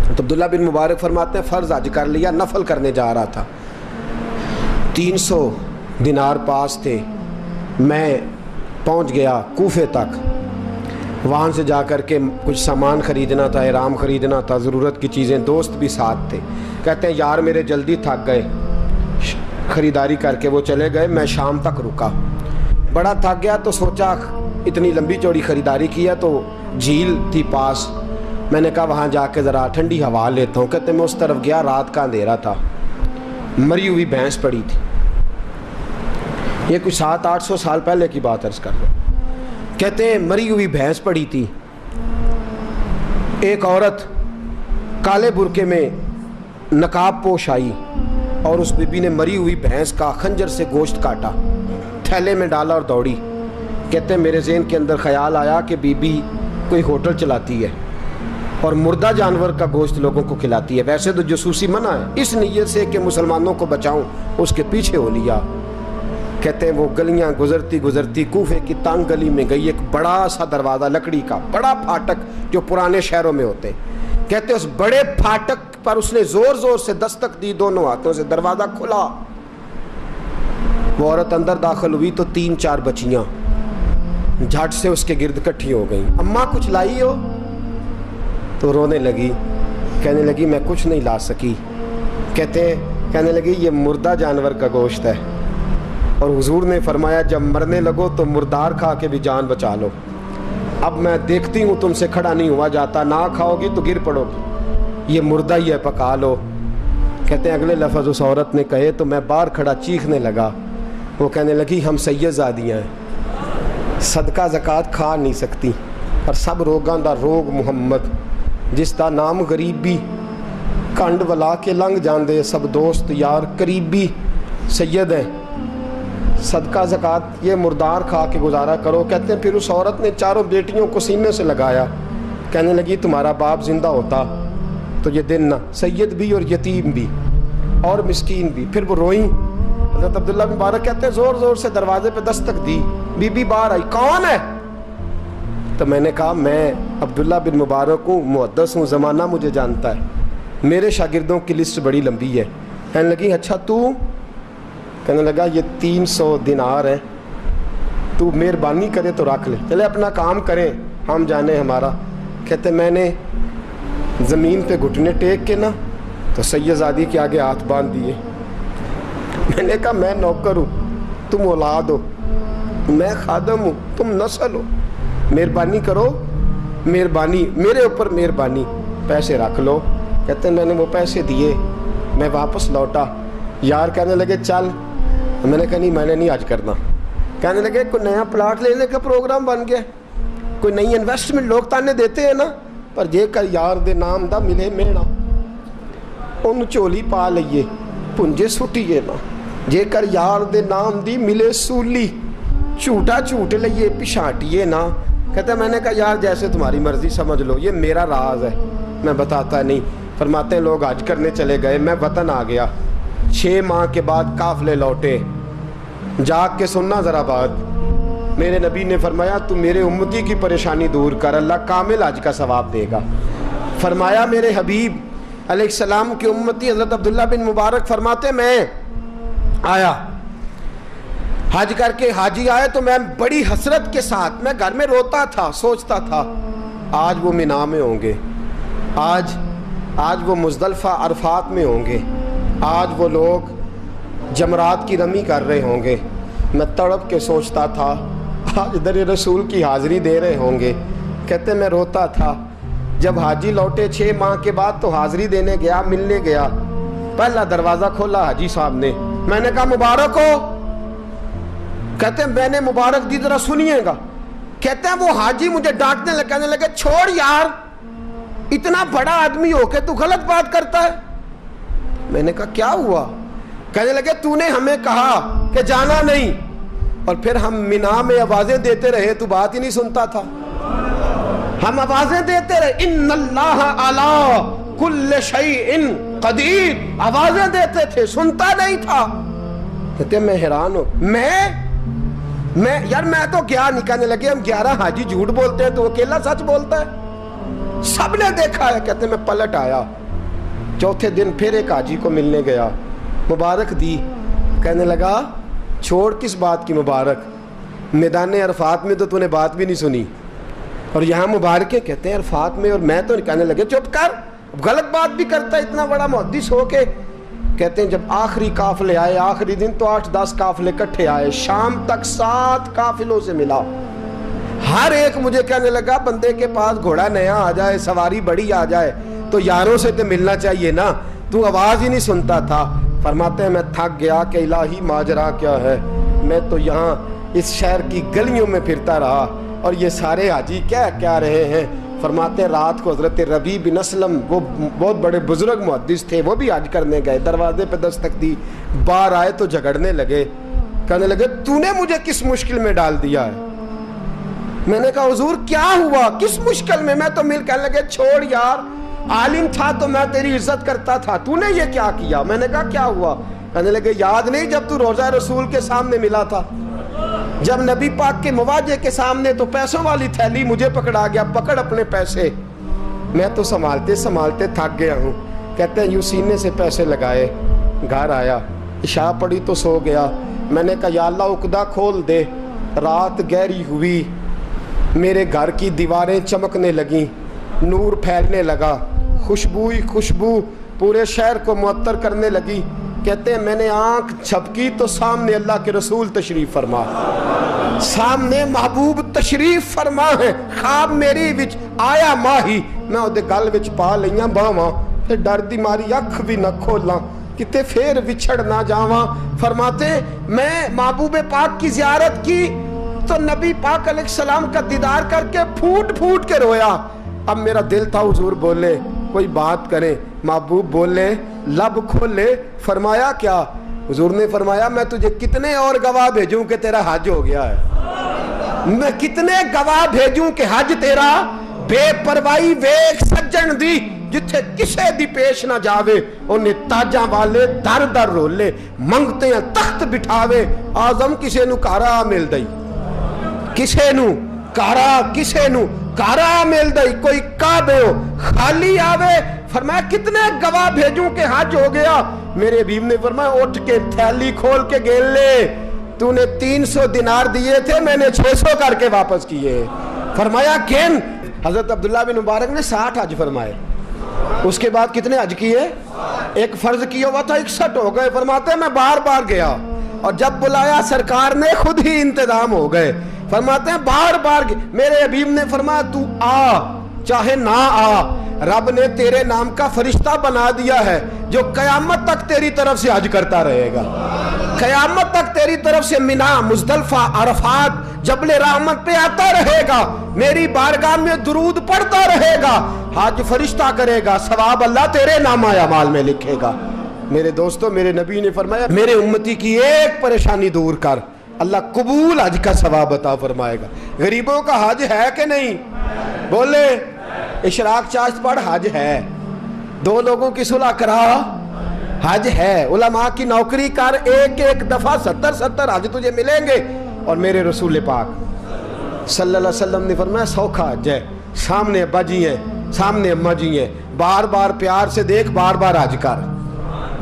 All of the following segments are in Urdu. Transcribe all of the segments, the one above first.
تو عبداللہ بن مبارک فرماتے ہیں فرض حج کر لیا، نفل کرنے جا رہا تھا، 300 دینار پاس تھے، میں پہنچ گیا کوفے تک، وہاں سے جا کر کے کچھ سامان خریدنا تھا، احرام خریدنا تھا، ضرورت کی چیزیں، دوست بھی ساتھ تھے، کہتے ہیں یار میرے جلدی تھک گئے، خریداری کر کے وہ چلے گئے، میں شام تک رکا، بڑا تھک گیا تو سوچا اتنی لمبی چوڑی خریداری کی ہے تو جھیل تھی پاس، میں نے کہا وہاں جا کے ذرا ٹھنڈی ہوا لیتا ہوں، کہتے ہیں میں اس طرف گیا، رات کا اندھیرا تھا، مری ہوئی بھینس پڑی تھی، یہ کچھ 700-800 سال پہلے کی بات عرض کر رہا ہوں، کہتے ہیں مری ہوئی بھینس پڑی تھی، ایک عورت کالے برقعے میں نقاب پوش آئی اور اس بی بی نے مری ہوئی بھینس کا خنجر سے گوشت کاٹا، تھیلے میں ڈالا اور دوڑی، کہتے ہیں میرے ذہن کے اندر خیال آیا کہ بی بی کوئی ہوٹل چلاتی ہے اور مردہ جانور کا گوشت لوگوں کو کھلاتی ہے، ویسے تو جاسوسی منع ہے، اس نیت سے کہ مسلمانوں کو بچاؤں اس کے پیچھے ہو لیا۔ کہتے ہیں وہ گلیاں گزرتی گزرتی کوفے کی تنگ گلی میں گئی، ایک بڑا سا دروازہ لکڑی کا، بڑا پھاٹک جو پرانے شہروں میں ہوتے ہیں، کہتے ہیں اس بڑے پھاٹک پر اس نے زور زور سے دستک دی، دونوں ہاتھوں سے دروازہ کھلا، وہ عورت اندر داخل ہوئی تو 3-4 بچیاں جھٹ سے اس کے گرد کٹھی ہو گئیں، اماں کچھ لائی ہو؟ تو رونے لگی، کہنے لگی میں کچھ نہیں لا سکی، کہنے لگی یہ مردہ جانور کا گوشت ہے، اور حضور نے فرمایا جب مرنے لگو تو مردار کھا کے بھی جان بچا لو، اب میں دیکھتی ہوں تم سے کھڑا نہیں ہوا جاتا، نہ کھاؤ گی تو گر پڑو گی، یہ مردہ ہی ہے پکا لو۔ کہتے ہیں اگلے لفظ اس عورت نے کہے تو میں باہر کھڑا چیخنے لگا، وہ کہنے لگی ہم سید زادیاں ہیں، صدقہ زکوٰۃ کھا نہیں سکتی، اور سب روگاں دا روگ محمد، جس دا نام غریبی، کنڈ ولا کے لنگ جاندے، سب دوست یار قریبی سید ہیں، صدقہ زکوٰۃ یہ مردار کھا کے گزارا کرو۔ کہتے ہیں پھر اس عورت نے 4 بیٹیوں کو سینے سے لگایا، کہنے لگی تمہارا باپ زندہ ہوتا تو یہ دن نہ، سید بھی اور یتیم بھی اور مسکین بھی۔ پھر وہ روئیں، حضرت عبداللہ بن مبارک کہتے ہیں زور زور سے دروازے پہ دستک دی، بی بی باہر آئی، کون ہے؟ تو میں نے کہا میں عبداللہ بن مبارک ہوں، محدث ہوں، زمانہ مجھے جانتا ہے، میرے شاگردوں کی لسٹ بڑی لمبی ہے۔ کہنے لگی اچھا تو؟ کہنے لگا یہ 300 دینار ہیں، تو مہربانی کرے تو رکھ لے، چلے اپنا کام کریں ہم جانے ہمارا۔ کہتے میں نے زمین پہ گھٹنے ٹیک کے نا تو سید زادی کے آگے ہاتھ باندھ دیے، میں نے کہا میں نوکر ہوں، تم اولاد ہو، میں خادم ہوں، تم نسل ہو، مہربانی کرو، مہربانی میرے اوپر مہربانی، پیسے رکھ لو۔ کہتے ہیں میں نے وہ پیسے دیے، میں واپس لوٹا، یار کہنے لگے چل، میں نے کہا نہیں میں نے نہیں حج کرنا، کہنے لگے کوئی نیا پلاٹ لینے کا پروگرام بن گیا، کوئی نئی انویسٹمنٹ، لوگ تانے دیتے ہیں نا، پر جے کر یار دے نام دا ملے میڑا ان چولی پا لئیے پنجے سٹیے نا، جے کر یار دے نام دی ملے سولی چھوٹا چھوٹ لئیے پچھاٹیے نا۔ کہتے ہیں میں نے کہا یار جیسے تمہاری مرضی سمجھ لو، یہ میرا راز ہے، میں بتاتا نہیں۔ فرماتے ہیں لوگ حج کرنے چلے گئے، میں وطن آ گیا، 6 ماہ کے بعد قافلے لوٹے، جاگ کے سننا ذرا بات، میرے نبی نے فرمایا تو میرے امتی کی پریشانی دور کر، اللہ کامل حج کا ثواب دے گا۔ فرمایا میرے حبیب علیہ السلام کی امتی حضرت عبداللہ بن مبارک فرماتے میں آیا حج کر کے، حاجی آئے تو میں بڑی حسرت کے ساتھ، میں گھر میں روتا تھا، سوچتا تھا آج وہ مینا میں ہوں گے، آج وہ مزدلفہ عرفات میں ہوں گے، آج وہ لوگ جمرات کی رمی کر رہے ہوں گے، میں تڑپ کے سوچتا تھا آج در رسول کی حاضری دے رہے ہوں گے۔ کہتے میں روتا تھا، جب حاجی لوٹے 6 ماہ کے بعد تو حاضری دینے گیا، ملنے گیا، پہلا دروازہ کھولا حاجی صاحب نے، میں نے کہا مبارک ہو؟ کہتے ہیں میں نے مبارک دی، ذرا سنیے گا۔ کہتے ہیں وہ حاجی مجھے ڈانٹنے لگے، کہنے لگے چھوڑ یار، اتنا بڑا آدمی ہو کے تو غلط بات کرتا ہے۔ میں نے کہا کیا ہوا؟ کہنے لگے تو نے ہمیں کہا کہ جانا نہیں، اور پھر ہم مینا میں آوازیں دیتے رہے، تو بات ہی نہیں سنتا تھا، ہم آوازیں دیتے رہے، ان اللہ علی کل شیء قدیر، آوازیں دیتے تھے، سنتا نہیں تھا۔ کہتے ہیں میں حیران ہوں، میں یار میں تو گیا نہیں۔ کہنے لگے ہم 11 حاجی جھوٹ بولتے ہیں تو اکیلا سچ بولتا ہے، سب نے دیکھا ہے. کہتے میں پلٹ آیا, چوتھے دن پھر ایک حاجی کو ملنے گیا, مبارک دی. کہنے لگا چھوڑ کس بات کی مبارک, میدان عرفات میں تو نے بات بھی نہیں سنی, اور یہاں مبارکیں. کہتے ہیں عرفات میں, اور میں تو کہنے لگے چپ کر, غلط بات بھی کرتا ہے اتنا بڑا محدث ہو کے. کہتے ہیں جب آخری قافلے آئے, آخری دن تو 8-10 قافلے کٹھے آئے, شام تک 7 قافلوں سے ملا. ہر ایک مجھے کہنے لگا بندے کے پاس گھوڑا نیا آ جائے, سواری بڑی آ جائے تو یاروں سے تو ملنا چاہیے نا, تو آواز ہی نہیں سنتا تھا. فرماتے ہیں میں تھک گیا کہ الہی ماجرا کیا ہے, میں تو یہاں اس شہر کی گلیوں میں پھرتا رہا اور یہ سارے حاجی کیا رہے ہیں. فرماتے ہیں رات کو حضرت ربیع بن اسلم, وہ بہت بڑے بزرگ محدث تھے, وہ بھی حج کرنے گئے, دروازے پہ دستک دی, باہر آئے تو جھگڑنے لگے. کہنے لگے تو نے مجھے کس مشکل میں ڈال دیا ہے. میں نے کہا حضور کیا ہوا, کس مشکل میں. میں تو کہنے لگے چھوڑ یار, عالم تھا تو میں تیری عزت کرتا تھا, تو نے یہ کیا کیا. میں نے کہا کیا ہوا. کہنے لگے یاد نہیں جب تو روضہ رسول کے سامنے ملا تھا, جب نبی پاک کے مواجہ کے سامنے تو پیسوں والی تھیلی مجھے پکڑا گیا, پکڑ اپنے پیسے. میں تو سنبھالتے سنبھالتے تھک گیا ہوں. کہتے ہیں یوں سینے سے پیسے لگائے, گھر آیا, عشاء پڑی تو سو گیا. میں نے کہا یا اللہ عقدہ کھول دے. رات گہری ہوئی, میرے گھر کی دیواریں چمکنے لگیں, نور پھیلنے لگا, خوشبو ہی خوشبو پورے شہر کو معطر کرنے لگی. کہتے ہیں میں نے آنکھ جھپکی تو سامنے اللہ کے رسول تشریف فرما, سامنے محبوب تشریف فرما ہے. خواب میری وچ آیا ماہی, میں اودے گل وچ پا لئیاں باواں, تے ڈر دی ماری اکھ بھی نہ کھولاں, کتے پھر وچھڑ نہ جاواں. فرماتے میں محبوب پاک کی زیارت کی تو نبی پاک علیہ السلام کا دیدار کر کے پھوٹ پھوٹ کے رویا. اب میرا دل تھا حضور بولے, کوئی بات کریں. محبوب بولے, لب کھولے. فرمایا کیا. حضور نے فرمایا میں تجھے کتنے اور گواہ بھیجوں کہ تیرا حج ہو گیا ہے. میں کتنے گواہ بھیجوں کہ حج تیرا بے پروائی ویکھ سجن دی, جتھے کسے دی پیش نہ جاوے انہیں تاجاں والے در در رولے, منگتے ہیں تخت بٹھاوے, آزم کسے نو کارا مل دئی, کسے نو کارا مل دئی, کوئی کعبے ہو خالی آوے. فرمایا کتنے گواہ بھیجوں کہ حج ہو گیا. میرے حبیب نے فرمایا اٹھ کے تھیلی کھول کے گیل لے, تو نے 300 دینار دیے تھے, میں نے 600 کر کے واپس کیے. فرمایا گن. حضرت عبداللہ بن مبارک نے 60 حج فرمائے. اس کے بعد کتنے حج کیے, ایک فرض کیا ہوا تھا 61 ہو گئے. فرماتے میں بار بار گیا, اور جب بلایا سرکار نے خود ہی انتظام ہو گئے. فرماتے ہیں بار بار میرے حبیب نے فرمایا تو آ چاہے نہ آ, رب نے تیرے نام کا فرشتہ بنا دیا ہے جو قیامت تک تیری طرف سے حج کرتا رہے گا, قیامت تک تیری طرف سے منا, مزدلفہ, عرفات, جبل رحمت پہ آتا رہے گا, میری بارگاہ میں درود پڑھتا رہے گا, حج فرشتہ کرے گا, ثواب اللہ تیرے نامہ اعمال میں لکھے گا. میرے دوستو, میرے نبی نے فرمایا میرے امتی کی ایک پریشانی دور کر, اللہ قبول حج کا ثواب عطا فرمائے گا. غریبوں کا حج ہے کہ نہیں, بولے اشراق چاشت پڑھ, حج ہے. 2 لوگوں کی صلح کرا, حج ہے. علماء کی نوکری کر, ایک دفعہ 70 حج تجھے ملیں گے. اور میرے رسول پاک صلی اللہ علیہ وسلم نے فرمایا سوکھا حج ہے, سامنے ابا جی ہیں, سامنے اماں جی ہیں, بار بار پیار سے دیکھ, بار بار حج کر,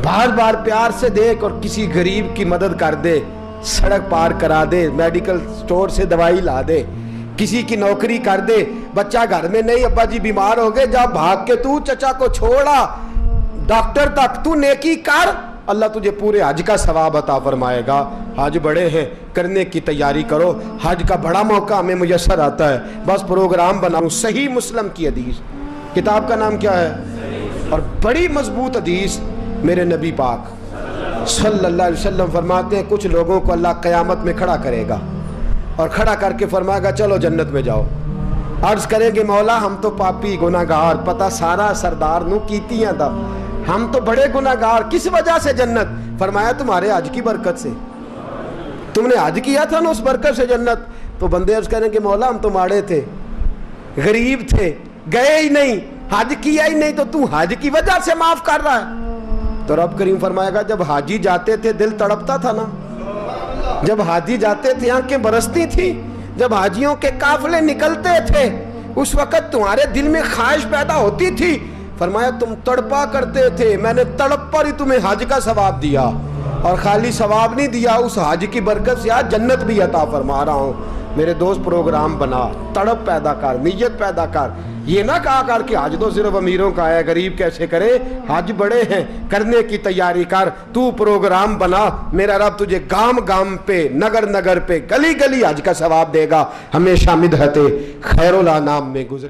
بار بار پیار سے دیکھ, اور کسی غریب کی مدد کر دے, سڑک پار کرا دے, میڈیکل سٹور سے دوائی لا دے, کسی کی نوکری کر دے. بچہ گھر میں نہیں, ابا جی بیمار ہو گئے, جا بھاگ کے تو چچا کو چھوڑا ڈاکٹر تک, تو نیکی کر, اللہ تجھے پورے حج کا ثواب عطا فرمائے گا. حج بڑے ہیں, کرنے کی تیاری کرو. حج کا بڑا موقع ہمیں میسر آتا ہے, بس پروگرام بناؤں. صحیح مسلم کی حدیث, کتاب کا نام کیا ہے, اور بڑی مضبوط حدیث. میرے نبی پاک صلی اللہ علیہ وسلم فرماتے ہیں کچھ لوگوں کو اللہ قیامت میں کھڑا کرے گا, اور کھڑا کر کے فرمائے گا چلو جنت میں جاؤ. عرض کریں گے مولا ہم تو پاپی گناہگار, پتہ سارا سردار نو کیتیاں دا, ہم تو بڑے گناہگار, کس وجہ سے جنت. فرمایا تمہارے حج کی برکت سے, تم نے حج کیا تھا نا, اس برکت سے جنت. تو بندے عرض کریں گے مولا ہم تو ماڑے تھے, غریب تھے, گئے ہی نہیں, حج کیا ہی نہیں, تو حج کی وجہ سے معاف کر رہا ہے. تو رب کریم فرمائے گا جب حاجی جاتے تھے دل تڑپتا تھا نا, جب حاجی جاتے تھے آنکھیں برستی تھی, جب حاجیوں کے قافلے نکلتے تھے اس وقت تمہارے دل میں خواہش پیدا ہوتی تھی, فرمایا تم تڑپا کرتے تھے, میں نے تڑپ پر ہی تمہیں حج کا ثواب دیا, اور خالی ثواب نہیں دیا, اس حج کی برکت سے آج جنت بھی عطا فرما رہا ہوں. میرے دوست پروگرام بنا, تڑپ پیدا کر, نیت پیدا کر, یہ نہ کہا کر کہ حج تو صرف امیروں کا ہے, غریب کیسے کرے, حج بڑے ہیں, کرنے کی تیاری کر. تو پروگرام بنا, میرا رب تجھے گام گام پہ, نگر نگر پہ, گلی گلی حج کا ثواب دے گا. ہمیشہ مدحت خیر الانام میں گزر